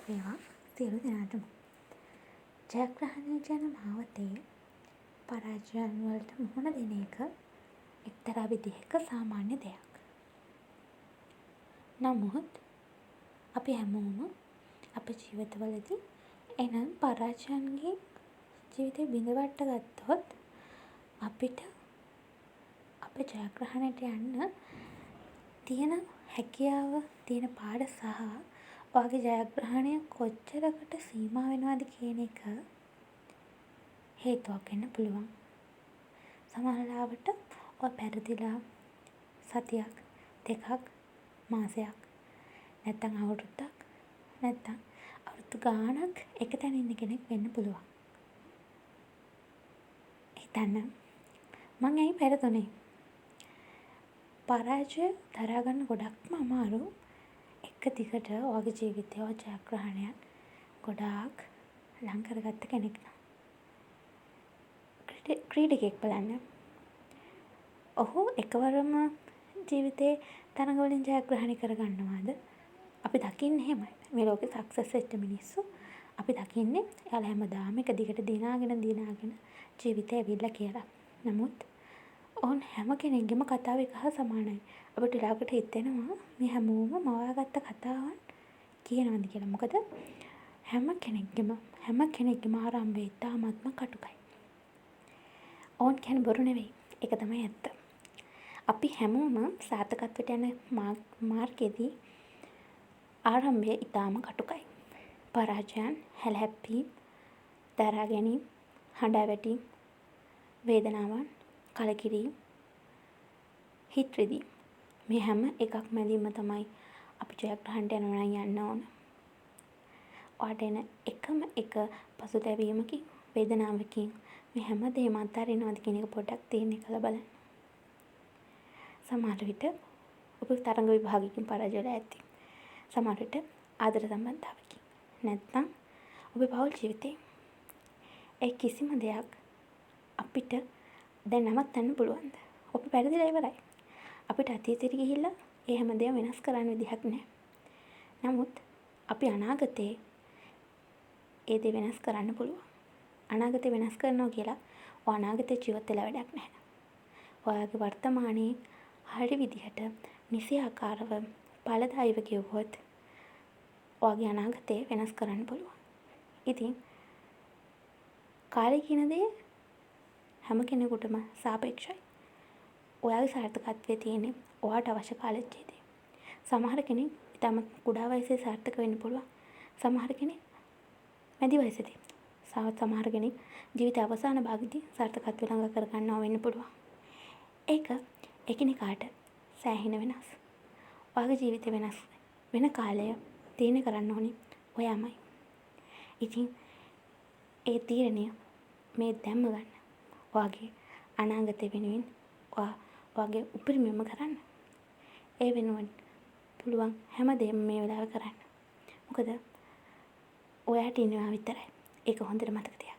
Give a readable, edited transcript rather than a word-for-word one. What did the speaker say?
වේවා සියලු දෙනාටම. ජයග්‍රහණය යන මාවතේ පරාජයන් වලට මුහුණ දෙන එක එක්තරා විදිහක සාමාන්‍ය දෙයක්. නමුත් අපි හැමෝම අපේ ජීවිතවලදී එනම් පරාජයන්ගේ ජීවිතේ බිඳවට්ට ගත්තොත් අපිට අපේ ජයග්‍රහණයට යන්න තියෙන හැකියාව, තියෙන පාඩ සහ ඔයාගේ ජයග්‍රහණය කොච්චරකට සීමා වෙනවද කියන එක හේතුවක් වෙන්න පුළුවන්. සමහර ලාවට ඔය පෙරදිලා සතියක්, දෙකක්, මාසයක්, නැත්නම් අවුරුද්දක්, නැත්නම් අවුරුදු ගාණක් එක තැන ඉන්න කෙනෙක් වෙන්න පුළුවන්. හිතන්න මං ඇයි පෙරදුනේ? පරාජය දරා ගන්න ගොඩක්ම අමාරු. එක දිගට ඔයාගේ ජීවිතයේ ජයග්‍රහණයක් ගොඩාක් ලං කරගත්ත කෙනෙක් නම්. ක්‍රීඩකයෙක් බලන්න. ඔහු එකවරම ජීවිතේ තරඟ වලින් ජයග්‍රහණය කරගන්නවාද? අපි දකින්නේ එහෙමයි. මේ ලෝකේ සක්සස් වෙච්ච මිනිස්සු අපි දකින්නේ එයාලා හැමදාම එක දිගට දිනාගෙන ජීවිතේ ඇවිල්ලා කියලා. නමුත් ඔවුන් හැම කෙනෙක්ගේම කතාව එක හා සමානයි. අපිට ඊළඟට හිතෙනවා මේ හැමෝම මවාගත්ත කතාවන් කියනවාද කියලා. මොකද හැම කෙනෙක්ගේම ආරම්භය ඉතාමත්ම කටුකයි. ඔවුන් කියන්නේ බොරු නෙවෙයි. ඒක තමයි ඇත්ත. අපි හැමෝම සාර්ථකත්වයට යන මාර්ගයේදී ආරම්භය ඉතාම කටුකයි. පරාජයන්, හැලහැප්පීම්, දරා ගැනීම, හඬා වැටීම්, වේදනාවන්, කලකිරීම, හිත් රිදීම්, මේ හැම එකක් මැදින්ම තමයි අපි ජයග්‍රහණයට යනවා නම් යන්න ඕන. ඔයාට එන එකම එක පසුතැවීමකින්, වේදනාවකින් මේ හැම දෙයක්ම අත්හරිනවද කියන එක පොඩ්ඩක් තීරණය කරලා බලන්න. සමහර විට ඔබ තරඟ විභාගයකින් පරාජය වෙලා ඇති. සමහර විට ආදර සම්බන්ධතාවකින්. නැත්නම් ඔබේ පෞල් ජීවිතේ. ඒ කිසිම දෙයක් අපිට දැන් නවත්තන්න පුළුවන්ද? ඔබ පෙරදිලා ඉවරයි. අපිට අතීතෙට ගිහිල්ලා ඒ හැමදේම වෙනස් කරන්න විදිහක් නැහැ. නමුත් අපි අනාගතේ ඒ දේ වෙනස් කරන්න පුළුවන්. අනාගතේ වෙනස් කරනවා කියලා ඔය අනාගතේ ජීවත් වෙලා වැඩක් නැහැ. ඔයාගේ වර්තමානයේ හරි විදිහට නිසියාකාරව ඵලදායීව කිව්වොත් ඔයාගේ අනාගතේ වෙනස් කරන්න පුළුවන්. ඉතින් කාලය කියන දේ හැම කෙනෙකුටම සාපේක්ෂයි. ඔයාගේ සාර්ථකත්වයේ තියෙන්නේ ඔයාට අවශ්‍ය කාලෙච්චේදී. සමහර කෙනෙක් ඉතාමත් කුඩා වයසේ සාර්ථක වෙන්න පුළුවන්. සමහර කෙනෙක් මැදි වයසේදී. සමහර කෙනෙක් ජීවිත අවසාන භාගයේදී සාර්ථකත්වය ළඟා කර ගන්නවා වෙන්න පුළුවන්. ඒක එකිනෙකාට සෑහෙන වෙනස්. ඔයාගේ ජීවිතේ වෙනස් වෙන කාලය තීරණය කරන්න ඕනේ ඔයාමයි. ඉතින් ඒ තීරණය මේ දැම්ම ගන්න. ඔයාගේ අනාගතය වෙනුවෙන් ඔයාගේ උපරිමයම කරන්න. ඒ වෙනුවෙන් පුළුවන් හැමදේම මේ වෙලාවේ කරන්න. මොකද ඔයාට ඉන්නවා විතරයි. ඒක හොඳට මතක තියාගන්න.